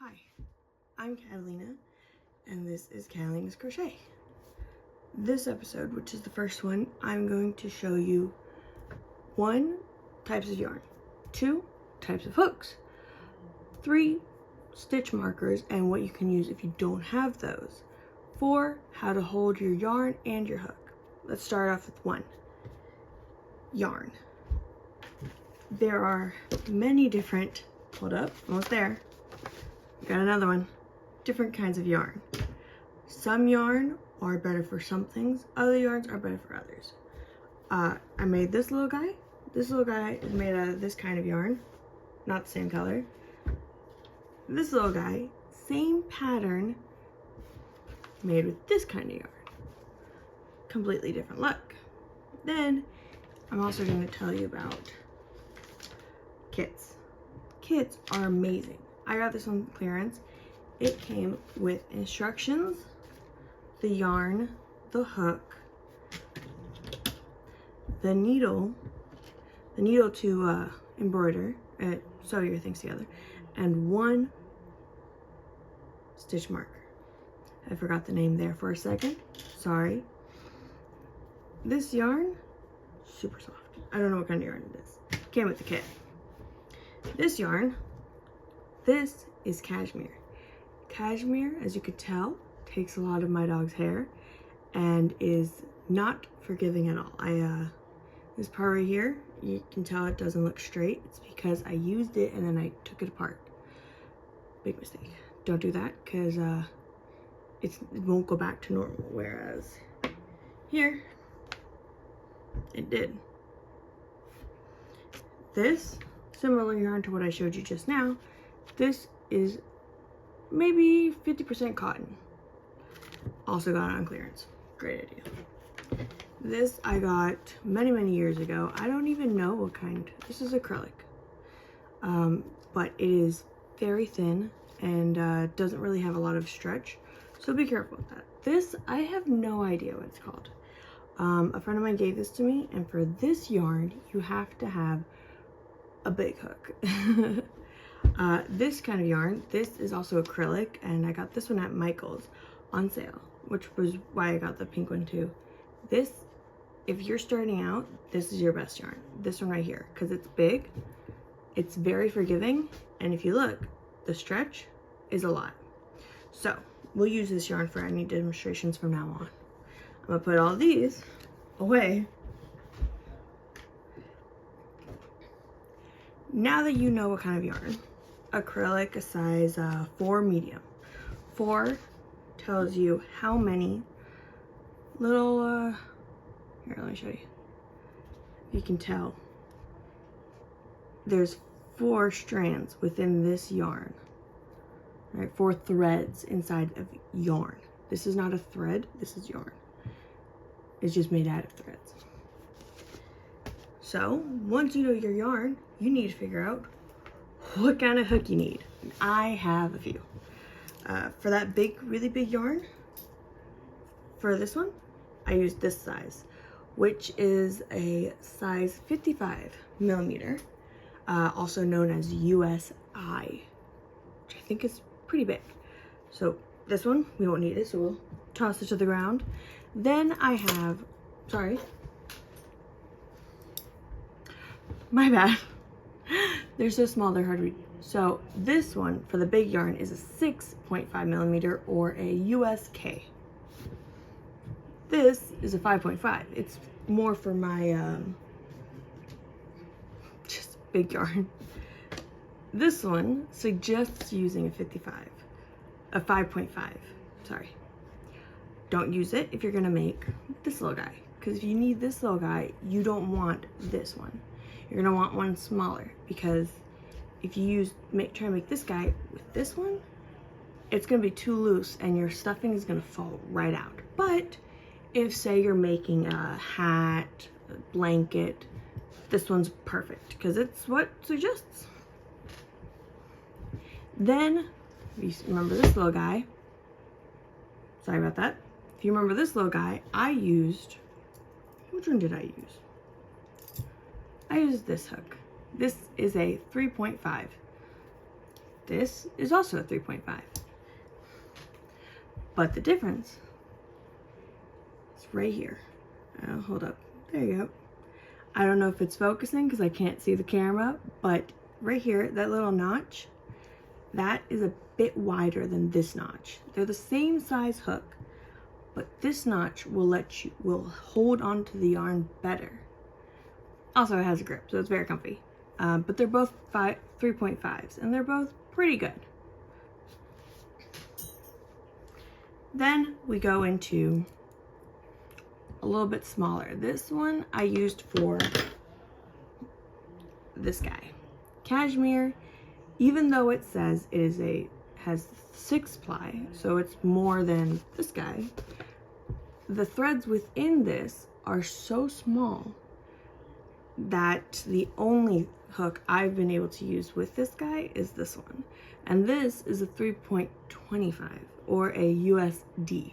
Hi, I'm Catalina, and this is Catalina's Crochet. This episode, which is the first one, I'm going to show you 1, types of yarn, 2, types of hooks, 3, stitch markers and what you can use if you don't have those, 4, how to hold your yarn and your hook. Let's start off with 1, yarn. There are many different, hold up, almost there. Got another one. Different kinds of yarn. Some yarn are better for some things. Other yarns are better for others. I made this little guy. This little guy is made out of this kind of yarn. Not the same color. This little guy, same pattern, made with this kind of yarn. Completely different look. Then, I'm also going to tell you about kits. Kits are amazing. I got this on clearance. It came with instructions, the yarn, the hook, the needle to embroider, sew your things together, and 1 stitch marker. I forgot the name there for a second. Sorry. This yarn, super soft. I don't know what kind of yarn it is. Came with the kit. This yarn, this is cashmere. Cashmere, as you could tell, takes a lot of my dog's hair and is not forgiving at all. This part right here, you can tell it doesn't look straight. It's because I used it and then I took it apart. Big mistake. Don't do that because it won't go back to normal. Whereas here, it did. This, similar yarn to what I showed you just now, this is maybe 50% cotton. Also got it on clearance. Great idea. This I got many years ago. I don't even know what kind. This is acrylic. But it is very thin and doesn't really have a lot of stretch. So be careful with that. This, I have no idea what it's called. A friend of mine gave this to me, and for this yarn, you have to have a big hook. This kind of yarn, this is also acrylic, and I got this one at Michael's on sale, which was why I got the pink one too. This, if you're starting out, this is your best yarn. This one right here, because it's big, it's very forgiving, and if you look, the stretch is a lot. So, we'll use this yarn for any demonstrations from now on. I'm gonna put all these away. Now that you know what kind of yarn, acrylic, a size 4 medium. 4 tells you how many little, here, let me show you. You can tell there's 4 strands within this yarn, right? 4 threads inside of yarn. This is not a thread, this is yarn. It's just made out of threads. So, once you know your yarn, you need to figure out what kind of hook you need. I have a few. For that really big yarn, for this one, I used this size, which is a size 55 millimeter, also known as USI, which I think is pretty big. So this one, we won't need it, so we'll toss it to the ground. Then I have, sorry, my bad. They're so small, they're hard to read. So this one for the big yarn is a 6.5 millimeter or a USK. This is a 5.5. It's more for my just big yarn. This one suggests using a 5.5. Sorry. Don't use it if you're gonna make this little guy, because if you need this little guy, you don't want this one. You're gonna want one smaller, because if you try to make this guy with this one, it's gonna be too loose and your stuffing is gonna fall right out. But if, say, you're making a hat, a blanket, this one's perfect because it's what it suggests. Then, if you remember this little guy, sorry about that. If you remember this little guy, I used, which one did I use? I used this hook. This is a 3.5. This is also a 3.5. But the difference is right here. Hold up. There you go. I don't know if it's focusing because I can't see the camera, but right here, that little notch, that is a bit wider than this notch. They're the same size hook, but this notch will hold onto the yarn better. Also, it has a grip, so it's very comfy. But they're both 3.5s, and they're both pretty good. Then we go into a little bit smaller. This one I used for this guy. Cashmere, even though it says it has 6 ply, so it's more than this guy, the threads within this are so small that the only hook I've been able to use with this guy is this one. And this is a 3.25 or a USD.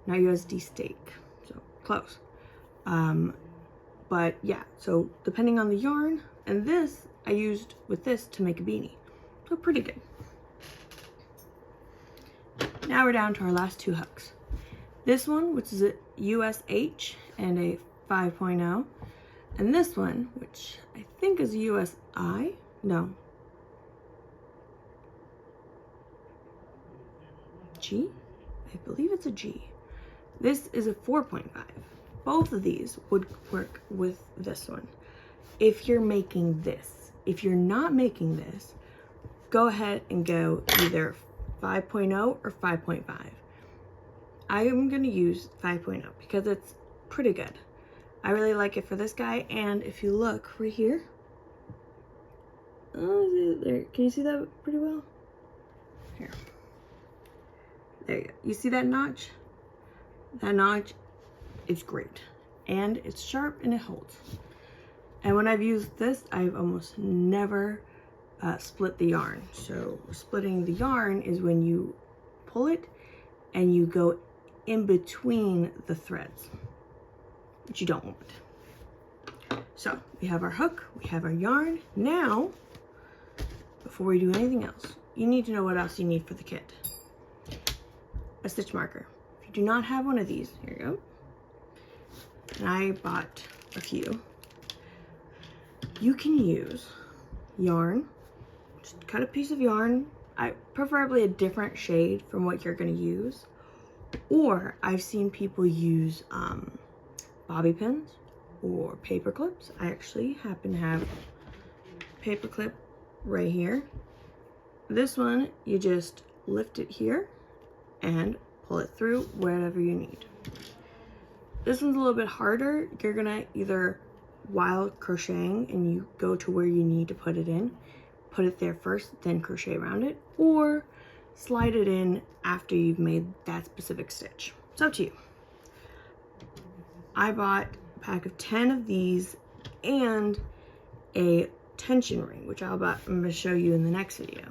Not USD steak, so close. But yeah, so depending on the yarn, and this, I used with this to make a beanie. So pretty good. Now we're down to our last 2 hooks. This one, which is a USH and a 5.0. And this one, which I think is a USI. No. G? I believe it's a G. This is a 4.5. Both of these would work with this one if you're making this. If you're not making this, go ahead and go either 5.0 or 5.5. I am going to use 5.0 because it's pretty good. I really like it for this guy, and if you look right here, oh, there, can you see that pretty well? Here. There you go. You see that notch? That notch is great, and it's sharp and it holds. And when I've used this, I've almost never split the yarn. So splitting the yarn is when you pull it and you go in between the threads, which you don't want. So we have our hook, we have our yarn. Now, before we do anything else, you need to know what else you need for the kit. A stitch marker. If you do not have one of these, here you go. And I bought a few. You can use yarn, just cut a piece of yarn, preferably a different shade from what you're going to use. Or I've seen people use bobby pins or paper clips. I actually happen to have a paper clip right here. This one, you just lift it here and pull it through wherever you need. This one's a little bit harder. You're gonna either, while crocheting and you go to where you need to put it in, put it there first, then crochet around it, or slide it in after you've made that specific stitch. It's up to you. I bought a pack of 10 of these and a tension ring, which I'm going to show you in the next video.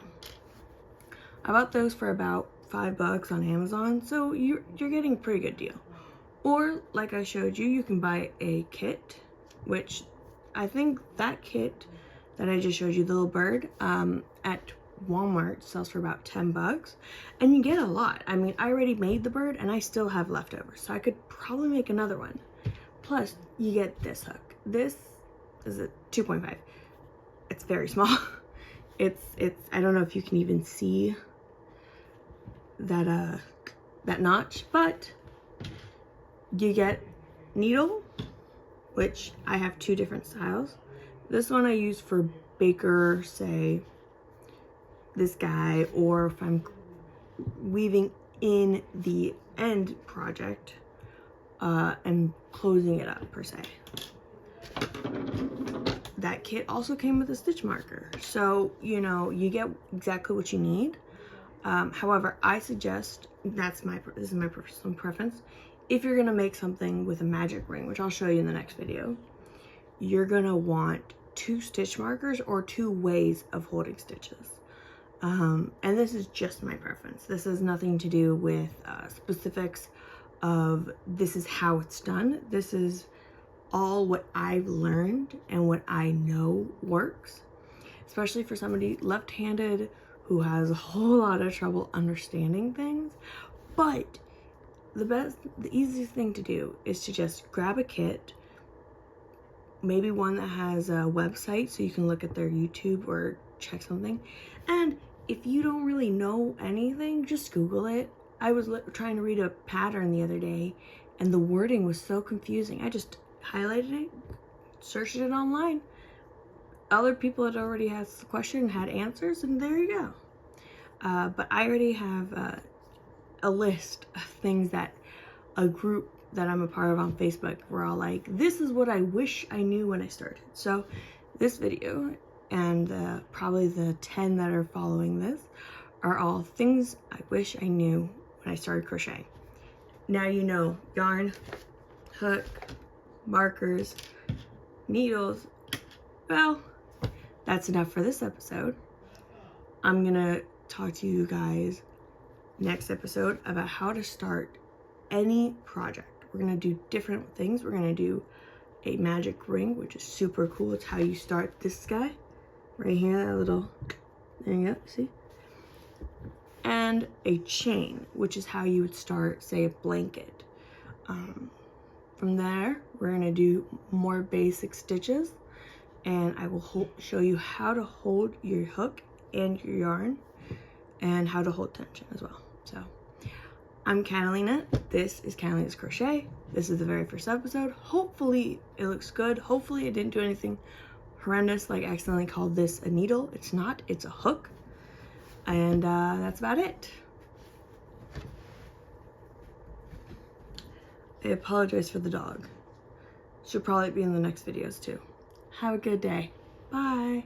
I bought those for about $5 on Amazon, so you're getting a pretty good deal. Or, like I showed you, you can buy a kit, which I think that kit that I just showed you, the little bird, at Walmart sells for about $10, and you get a lot. I mean, I already made the bird and I still have leftovers, so I could probably make another one. Plus, you get this hook. This is a 2.5. It's very small. It's I don't know if you can even see that that notch, but you get needle, which I have 2 different styles. This one I use for baker, say this guy, or if I'm weaving in the end project and closing it up per se. That kit also came with a stitch marker, so you know you get exactly what you need. However, I suggest, this is my personal preference, if you're gonna make something with a magic ring, which I'll show you in the next video, you're gonna want 2 stitch markers or 2 ways of holding stitches. And this is just my preference. This has nothing to do with specifics of this is how it's done. This is all what I've learned and what I know works. especially for somebody left-handed who has a whole lot of trouble understanding things. But the easiest thing to do is to just grab a kit, maybe one that has a website so you can look at their YouTube or check something. And if you don't really know anything, just Google it. I was trying to read a pattern the other day and the wording was so confusing. I just highlighted it, searched it online. Other people had already asked the question, had answers, and there you go. But I already have a list of things that a group that I'm a part of on Facebook, we're all like, this is what I wish I knew when I started. So this video and probably the 10 that are following this are all things I wish I knew when I started crocheting. Now you know yarn, hook, markers, needles. Well, that's enough for this episode. I'm gonna talk to you guys next episode about how to start any project. We're gonna do different things. We're gonna do a magic ring, which is super cool. It's how you start this guy right here, that little, there you go, see? And a chain, which is how you would start, say, a blanket. From there, we're gonna do more basic stitches, and I will show you how to hold your hook and your yarn and how to hold tension as well. So I'm Catalina. This is Catalina's Crochet. This is the very first episode. Hopefully it looks good. Hopefully I didn't do anything horrendous like accidentally called this a needle. It's not, it's a hook. And that's about it. I apologize for the dog. She'll probably be in the next videos too. Have a good day. Bye.